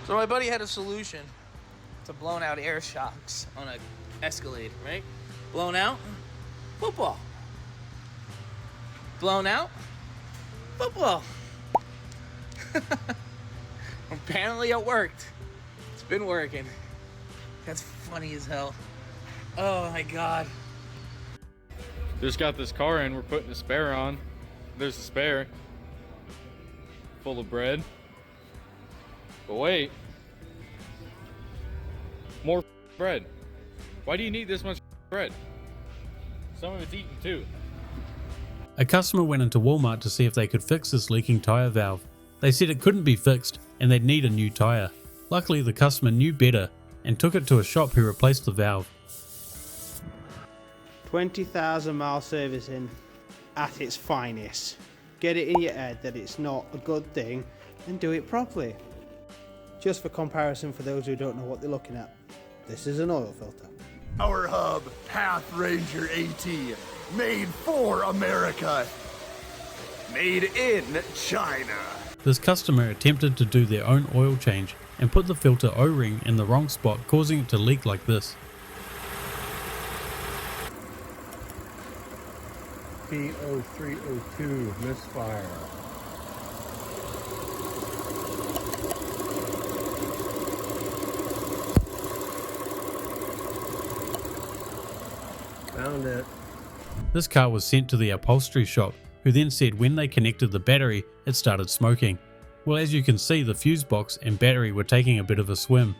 So my buddy had a solution to blown out air shocks on an Escalade, right? Blown out, football. Blown out, football. Apparently it worked. It's been working. That's funny as hell. Oh my God. Just got this car in, we're putting a spare on. There's a spare full of bread. But wait, more bread. Why do you need this much bread? Some of it's eaten too. A customer went into Walmart to see if they could fix this leaking tyre valve. They said it couldn't be fixed and they'd need a new tyre. Luckily the customer knew better and took it to a shop who replaced the valve. 20,000 mile servicing at its finest. Get it in your head that it's not a good thing and do it properly. Just for comparison, for those who don't know what they're looking at, this is an oil filter. Our hub, Path Ranger AT, made for America, made in China. This customer attempted to do their own oil change and put the filter O-ring in the wrong spot, causing it to leak like this. P0302 misfire. Found it. This car was sent to the upholstery shop, who then said when they connected the battery, it started smoking. Well, as you can see, the fuse box and battery were taking a bit of a swim.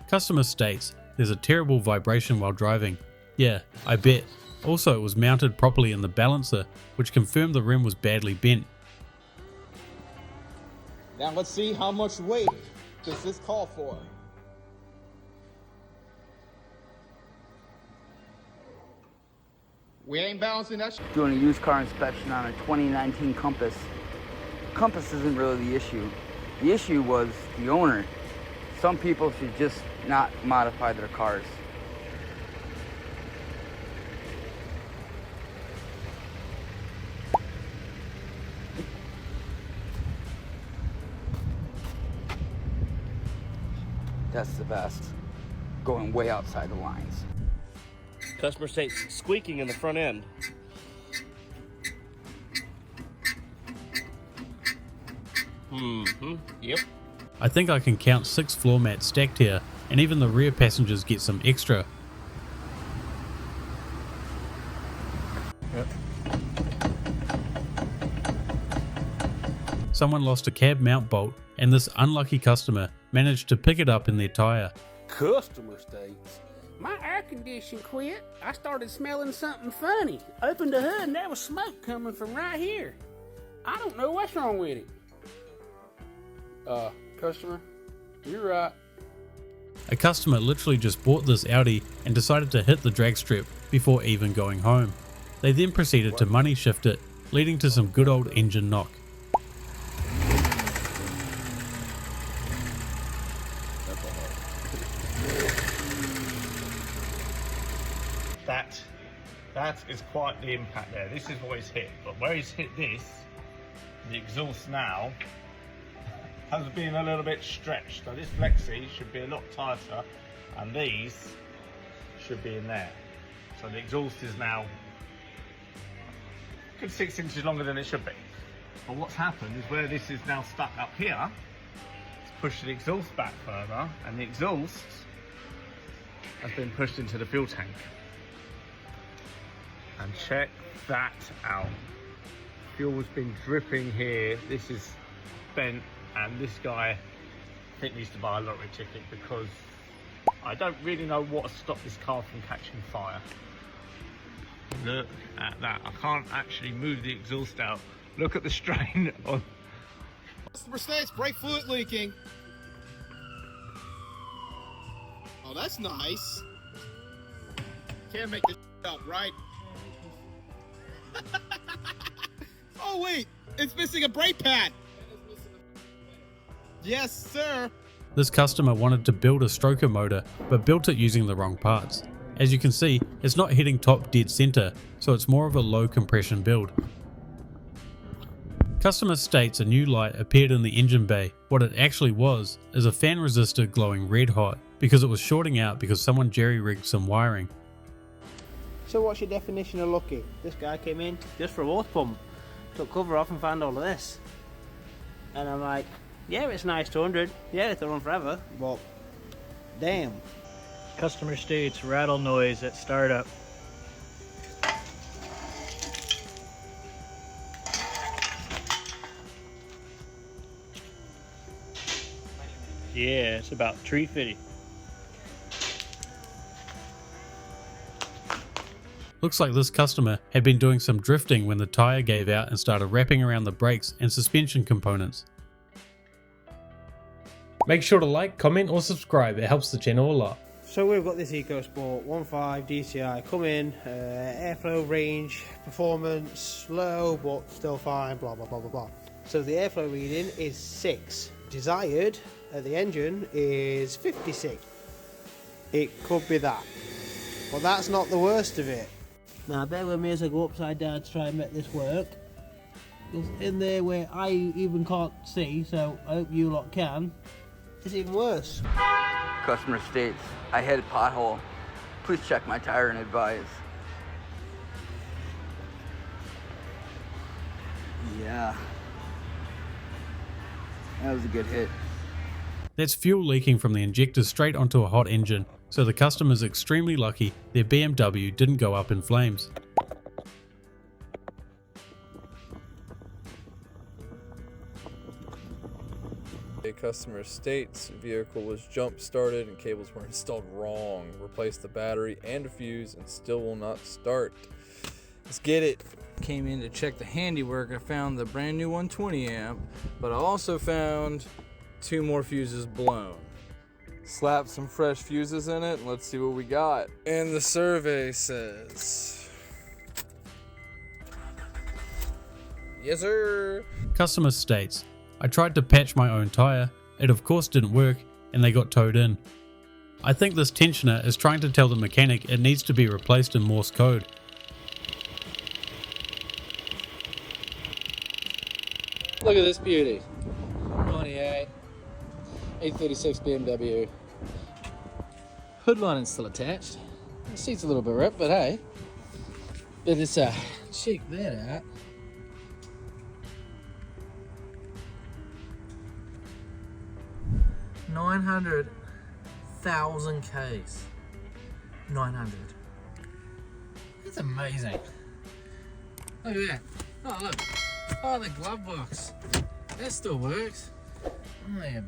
Customer states there's a terrible vibration while driving. Yeah, I bet. Also, it was mounted properly in the balancer, which confirmed the rim was badly bent. Now let's see how much weight does this call for. We ain't balancing that shit. Doing a used car inspection on a 2019 Compass. Compass isn't really the issue. The issue was the owner. Some people should just not modify their cars. That's the best. Going way outside the lines. Customerstates squeaking in the front end. Yep. I think I can count 6 floor mats stacked here, and even the rear passengers get some extra. Yep. Someone lost a cab mount bolt, and this unlucky customer managed to pick it up in their tyre. Customerstates. My air condition quit. I started smelling something funny. Opened the hood and there was smoke coming from right here. I don't know what's wrong with it. Customer, you're right. A customer literally just bought this Audi and decided to hit the drag strip before even going home. They then proceeded to money shift it, leading to some good old engine knock. That is quite the impact there. This is what he's hit, but where he's hit this, the exhaust now has been a little bit stretched. So this flexi should be a lot tighter, and these should be in there. So the exhaust is now a good 6 inches longer than it should be. But what's happened is where this is now stuck up here, it's pushed the exhaust back further, and the exhaust has been pushed into the fuel tank. And check that out. Fuel's been dripping here. This is bent, and this guy I think needs to buy a lottery ticket, because I don't really know what stopped this car from catching fire. Look at that. I can't actually move the exhaust out. Look at the strain on. Mercedes brake fluid leaking. Oh, that's nice. Can't make this up, right? Oh wait, it's missing a brake pad. Yes, sir. This customer wanted to build a stroker motor, but built it using the wrong parts. As you can see, it's not hitting top dead center, so it's more of a low compression build. Customer states a new light appeared in the engine bay. What it actually was is a fan resistor glowing red hot because it was shorting out because someone jerry-rigged some wiring. So what's your definition of lucky? This guy came in just for a water pump, took cover off and found all of this. And I'm like, yeah, it's nice 200, yeah, it'll run forever, but damn. Customer states rattle noise at startup. Yeah, it's about 350. Looks like this customer had been doing some drifting when the tyre gave out and started wrapping around the brakes and suspension components. Make sure to like, comment or subscribe, it helps the channel a lot. So we've got this EcoSport 1.5 DCI come in, airflow range, performance, low but still fine, blah blah blah blah blah. So the airflow reading is 6. Desired at the engine is 56. It could be that. But that's not the worst of it. Now bear with me as I go upside down to try and make this work. It's in there where I even can't see, so I hope you lot can. It's even worse. Customer states, I hit a pothole. Please check my tire and advise. Yeah. That was a good hit. That's fuel leaking from the injector straight onto a hot engine, so the customer's extremely lucky their BMW didn't go up in flames. A customer states vehicle was jump started and cables were installed wrong. Replaced the battery and a fuse and still will not start. Let's get it. Came in to check the handiwork. I found the brand new 120 amp, but I also found 2 more fuses blown. Slap some fresh fuses in it and let's see what we got. And the survey says, yes sir. Customer states, I tried to patch my own tyre, it of course didn't work and they got towed in. I think this tensioner is trying to tell the mechanic it needs to be replaced in Morse code. Look at this beauty. 28, 836 BMW. Hood lining's still attached. The seat's a little bit ripped, but hey. But it's check that out. $900,000 Ks. 900. That's amazing. Look at that. Oh look. Oh, the glove box. That still works. Oh, yeah.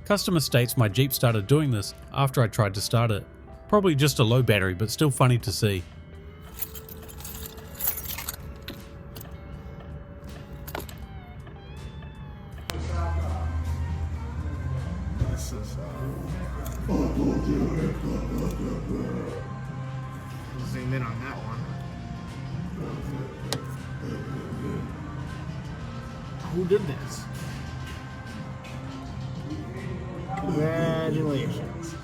Customer states my Jeep started doing this after I tried to start it. Probably just a low battery, but still funny to see. This is zoom in on that one. Who did this? Congratulations.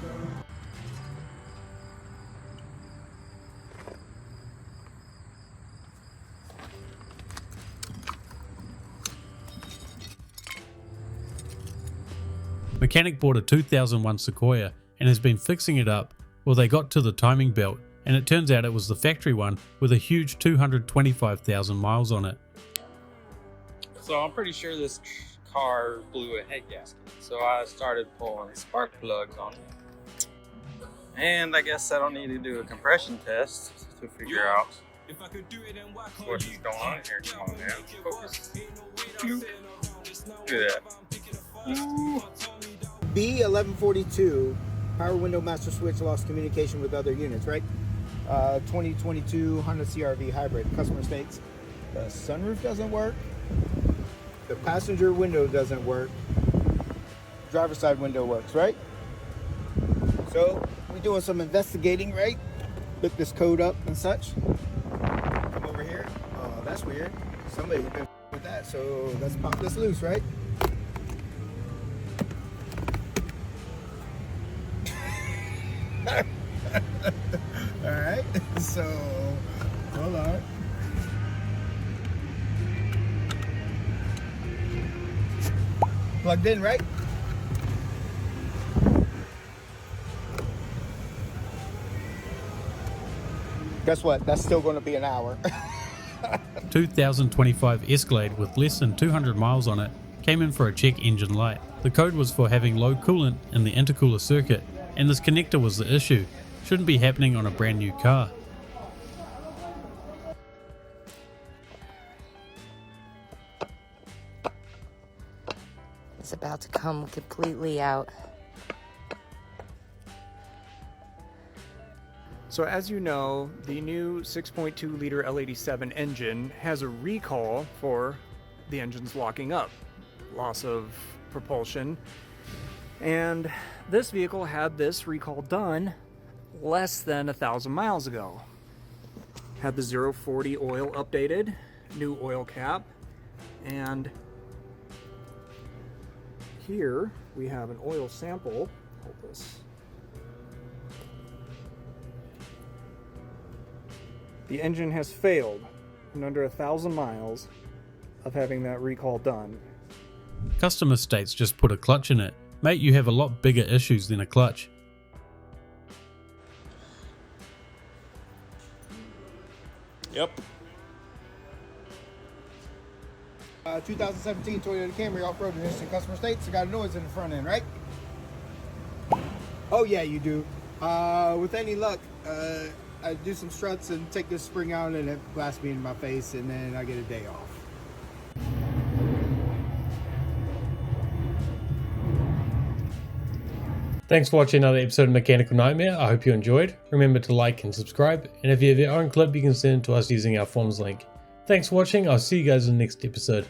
Mechanic bought a 2001 Sequoia and has been fixing it up. Well, they got to the timing belt and it turns out it was the factory one with a huge 225,000 miles on it. So I'm pretty sure this car blew a head gasket. So I started pulling spark plugs on it. And I guess I don't need to do a compression test to figure out what is going on here. Come on, man. Focus. Look at that. Ooh. B1142, power window master switch lost communication with other units, right? 2022 Honda CR-V hybrid. Customer states the sunroof doesn't work, the passenger window doesn't work, driver's side window works, right? So we're doing some investigating, right? Look this code up and such. Come over here. Oh, that's weird. Somebody's been with that, so let's pop this loose, right? All right, so hold on. Plugged in, right? Guess what? That's still going to be an hour. 2025 Escalade with less than 200 miles on it came in for a check engine light. The code was for having low coolant in the intercooler circuit, and this connector was the issue. Shouldn't be happening on a brand new car. It's about to come completely out. So as you know, the new 6.2 liter L87 engine has a recall for the engine's locking up, loss of propulsion, and this vehicle had this recall done less than 1,000 miles ago. Had the 040 oil updated, new oil cap, and here we have an oil sample. Hold this. The engine has failed in under 1,000 miles of having that recall done. Customerstates just put a clutch in it. Mate, you have a lot bigger issues than a clutch. Yep. 2017 Toyota Camry off-road edition, customer states. I got a noise in the front end, right? Oh yeah, you do. With any luck, I do some struts and take this spring out and it blasts me in my face, and then I get a day off. Thanks for watching another episode of Mechanical Nightmare. I hope you enjoyed. Remember to like and subscribe, and if you have your own clip, you can send it to us using our forms link. Thanks for watching. I'll see you guys in the next episode.